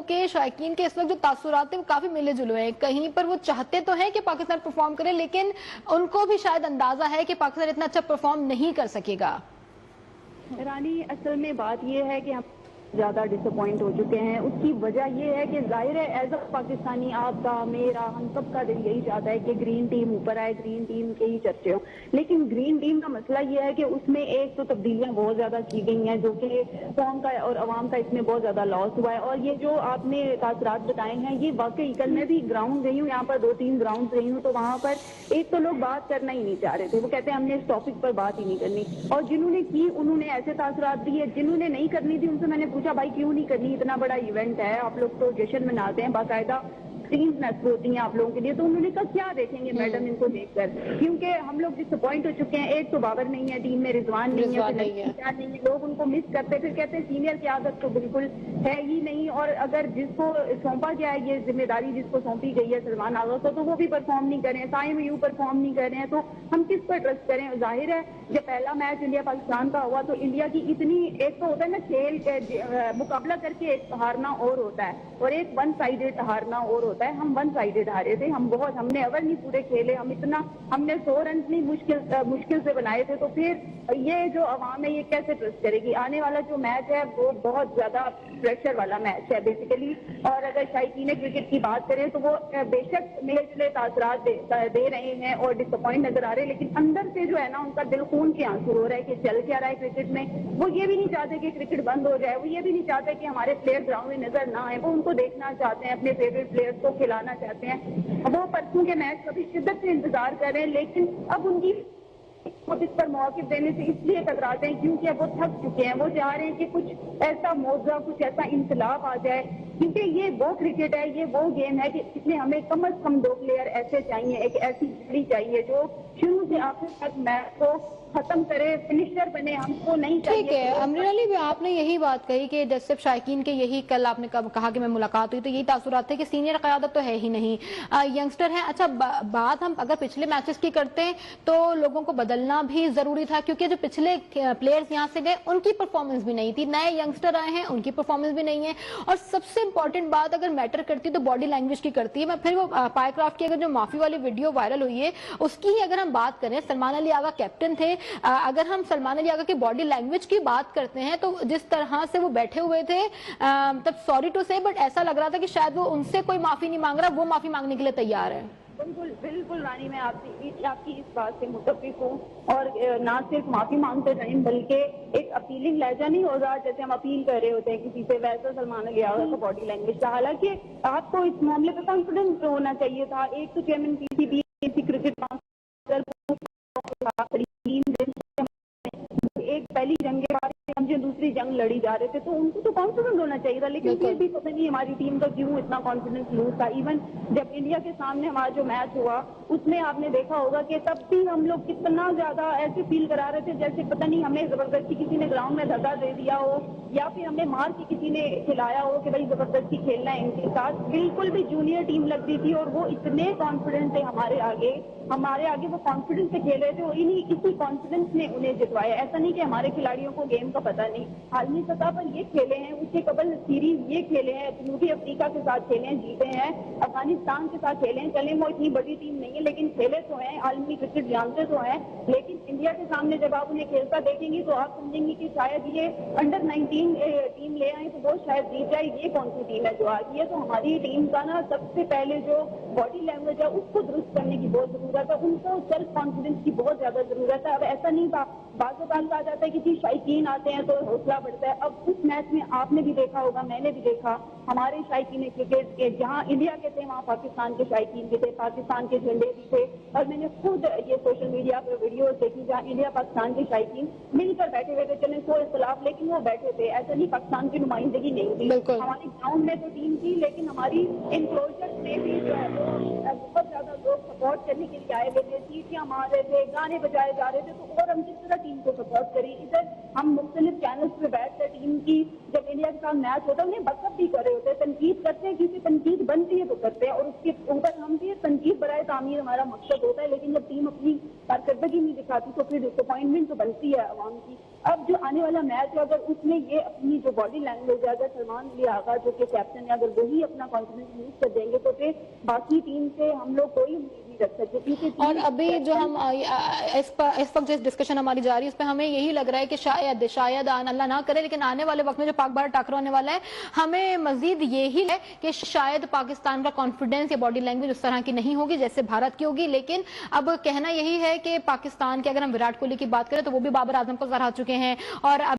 के शौकीन के इस वक्त जो तासुरात है वो काफी मिले जुले हैं। कहीं पर वो चाहते तो हैं कि पाकिस्तान परफॉर्म करे, लेकिन उनको भी शायद अंदाजा है कि पाकिस्तान इतना अच्छा परफॉर्म नहीं कर सकेगा। रानी, असल में बात ये है कि हम ज़्यादा डिसअपॉइंट हो चुके हैं। उसकी वजह ये है कि जाहिर है एज अ पाकिस्तानी आपका, मेरा, हम सब का दिल यही चाहता है कि ग्रीन टीम ऊपर आए, ग्रीन टीम के ही चर्चे हो। लेकिन ग्रीन टीम का मसला ये है कि उसमें एक तो तब्दीलियां बहुत ज़्यादा की गई हैं जो कि कौम का और अवाम का इसमें बहुत ज़्यादा लॉस हुआ है। और ये जो आपने तासरात बताए हैं ये वाकई, कल मैं भी ग्राउंड गई हूँ, यहाँ पर 2-3 ग्राउंड गई हूँ, तो वहाँ पर एक तो लोग बात करना ही नहीं चाह रहे थे। वो कहते हैं हमने इस टॉपिक पर बात ही नहीं करनी, और जिन्होंने की उन्होंने ऐसे तासरात दिए। जिन्होंने नहीं करनी थी उनसे मैंने पूछा भाई क्यों नहीं करनी, इतना बड़ा इवेंट है, आप लोग तो जश्न मनाते हैं, बाकायदा टीम्स नस्ब होती हैं आप लोगों के लिए। तो उन्होंने कहा क्या देखेंगे मैडम इनको देखकर, क्योंकि हम लोग डिसअपॉइंट हो चुके हैं। एक तो बाबर नहीं है टीम में, रिजवान नहीं है, लोग उनको मिस करते, फिर कहते हैं सीनियर की आदत तो बिल्कुल है ही नहीं। और अगर जिसको सौंपा गया है ये जिम्मेदारी, जिसको सौंपी गई है सलमान आगा को, तो वो भी परफॉर्म नहीं कर रहे हैं, साइम यू परफॉर्म नहीं कर रहे हैं, तो हम किस पर ट्रस्ट करें। जाहिर है जब पहला मैच इंडिया पाकिस्तान का हुआ तो इंडिया की इतनी, एक तो होता है ना खेल मुकाबला करके एक हारना और होता है, और एक वन साइडेड हारना और होता है। हम वन साइडेड हारे थे, हमने ओवर नहीं पूरे खेले, हमने 100 रन नहीं मुश्किल से बनाए थे। तो फिर ये जो अवाम है ये कैसे ट्रस्ट करेगी। आने वाला जो मैच है वो बहुत ज्यादा प्रेशर वाला मैच है बेसिकली। और अगर शायकीन क्रिकेट की बात करें तो वो बेशक मिले जुले तासरात दे रहे हैं और डिसअपॉइंट नजर आ रहे हैं, लेकिन अंदर से जो है ना उनका दिल खून के आंसू हो रहा है कि चल क्या रहा है क्रिकेट में। वो ये भी नहीं चाहते कि क्रिकेट बंद हो जाए, वो ये भी नहीं चाहते कि हमारे प्लेयर ग्राउंड में नजर ना आए, वो उनको देखना चाहते हैं, अपने फेवरेट प्लेयर्स को खिलाना चाहते हैं। वो परसों के मैच का भी शिद्दत से इंतजार कर रहे हैं, लेकिन अब उनकी इस पर मौक़िफ़ देने से इसलिए कतराते हैं क्योंकि अब वो थक चुके हैं। वो चाह रहे हैं कि कुछ ऐसा मौज़ा, कुछ ऐसा इंकलाब आ जाए, क्योंकि ये वो क्रिकेट है, ये वो गेम है कि इसमें हमें कम से कम 2 प्लेयर ऐसे चाहिए, एक ऐसी जोड़ी चाहिए जो शुरू से आखिर तक मैच को खत्म करे, फिनिशर बने। हमको नहीं चाहिए। ठीक है अमरीन अली भी, आपने यही बात कही कि जैसे शायकीन के यही कल आपने कहा कि मैं मुलाकात हुई तो यही तासुरात थे कि सीनियर क़यादत तो है ही नहीं, यंगस्टर है। अच्छा बात हम अगर पिछले मैचेस की करते हैं तो लोगों को बदलना भी जरूरी था, क्योंकि जो पिछले प्लेयर्स यहाँ से गए उनकी परफॉर्मेंस भी नहीं थी, नए यंगस्टर आए हैं उनकी परफॉर्मेंस भी नहीं है। और सबसे इंपॉर्टेंट बात अगर मैटर करती है तो बॉडी लैंग्वेज की करती है। मैं फिर वो पायक्राफ्ट की अगर जो माफी वाली वीडियो वायरल हुई है उसकी ही अगर हम बात करें, सलमान अली आगा कैप्टन थे, अगर हम सलमान अली आगा की बॉडी लैंग्वेज की बात करते हैं तो जिस तरह से वो बैठे हुए थे, तब सॉरी टू से बट ऐसा लग रहा था कि शायद वो उनसे कोई माफी नहीं मांग रहा, वो माफी मांगने के लिए तैयार है। बिल्कुल रानी, मैं आपकी इस बात से मुत्तफिक हूँ। और ना सिर्फ माफी मांगते टाइम बल्कि एक अपीलिंग लहजा नहीं हो रहा जैसे हम अपील कर रहे होते हैं किसी से, वैसा सलमान अली आगा का बॉडी लैंग्वेज था। हालांकि आपको इस मामले पर कॉन्फिडेंस होना चाहिए था। एक तो चेयरमैन पीसीबी क्रिकेट काउंसिल, एक पहली जंग के बाद हम जो दूसरी जंग लड़ी जा रहे थे तो उनको तो कॉन्फिडेंस होना चाहिए था, लेकिन फिर भी पता नहीं हमारी टीम का क्यों इतना कॉन्फिडेंस लूज था। इवन जब इंडिया के सामने हमारा जो मैच हुआ उसमें आपने देखा होगा कि तब भी हम लोग कितना ज्यादा ऐसे फील करा रहे थे जैसे पता नहीं हमें जबरदस्ती किसी ने ग्राउंड में धक्का दे दिया हो या फिर हमें मार के किसी ने खिलाया हो कि भाई जबरदस्ती खेलना है इनके साथ। बिल्कुल भी जूनियर टीम लगती थी और वो इतने कॉन्फिडेंस थे हमारे आगे वो कॉन्फिडेंस से खेल रहे थे और इसी कॉन्फिडेंस ने उन्हें जितवाया। ऐसा नहीं कि हमारे खिलाड़ियों को गेम का पता नहीं, आलमी सतह पर ये खेले हैं, उससे कबल सीरीज ये खेले हैं, जनूबी अफ्रीका के साथ खेले हैं, जीते हैं, अफगानिस्तान के साथ खेले हैं। चले वो इतनी बड़ी टीम नहीं है लेकिन खेले तो हैं, आलमी क्रिकेट जानते तो हैं। लेकिन इंडिया के सामने जब आप उन्हें खेलता देखेंगी तो आप समझेंगे कि शायद ये अंडर 19 टीम ले आए तो वो शायद जीत जाए। ये कौन सी टीम है जो आ गई है। तो हमारी टीम का ना सबसे पहले जो बॉडी लैंग्वेज है उसको दुरुस्त करने की बहुत जरूरत है, उनको सेल्फ कॉन्फिडेंस की बहुत ज्यादा जरूरत है। अब ऐसा नहीं था, बाज़ कहा जाता है कि जी शायकीन आते हैं तो हौसला बढ़ता है। अब उस मैच में आपने भी देखा होगा, मैंने भी देखा, हमारे शायकीन क्रिकेट के जहां इंडिया के थे वहां पाकिस्तान के शायकीन भी थे, पाकिस्तान के झंडे भी थे। और मैंने खुद ये सोशल मीडिया पर वीडियो देखी जहां इंडिया पाकिस्तान के शायकीन मिलकर बैठे हुए थे, चले कोई इख्तिलाफ लेकिन वो बैठे थे। ऐसा नहीं पाकिस्तान की नुमाइंदगी नहीं थी, हमारे ग्राउंड में तो टीम थी लेकिन हमारी इंक्लोजर में भी जो है वो बहुत ज्यादा लोग सपोर्ट करने के लिए आए हुए थे, सीटियां मार रहे थे, गाने बजाए जा रहे थे। तो और हम जिस तरह टीम को सपोर्ट करें, इधर हम मुख्तलिफ चैनल्स पे बैठकर टीम की जब इंडिया के साथ मैच होता है उन्हें बकअप भी कर रहे होते हैं, तनकीद करते हैं, किसी तनकीद बनती है तो करते हैं और उसके ऊपर हम भी तनकीद बराए तामीर हमारा मकसद होता है। लेकिन जब टीम अपनी कारकर्दगी नहीं दिखाती तो फिर डिसअपॉइंटमेंट तो बनती है अवाम की। اب جو آنے والا میچ ہے اگر اس میں یہ اپنی جو باڈی لینگویج ہے، اگر سلمان علی آغا جو کہ کیپٹن ہے، اگر وہی اپنا کانفیڈنس یوز کر دیں گے تو پھر باقی ٹیم سے ہم لوگ کوئی امید نہیں رکھ سکتے، کیونکہ اور ابھی جو ہم اس وقت جو ڈسکشن ہماری جاری ہے اس پہ ہمیں یہی لگ رہا ہے کہ شاید اللہ نہ کرے لیکن آنے والے وقت میں جو پاک بھارت ٹاکرا ہونے والا ہے ہمیں مزید یہی ہے کہ شاید پاکستان کا کانفیڈنس یا باڈی لینگویج اس طرح کی نہیں ہوگی جیسے بھارت کی ہوگی، لیکن اب کہنا یہی ہے کہ پاکستان کے اگر ہم وراٹ کوہلی کی بات کریں تو وہ بھی بابر اعظم کو ہرا چکے ہیں اور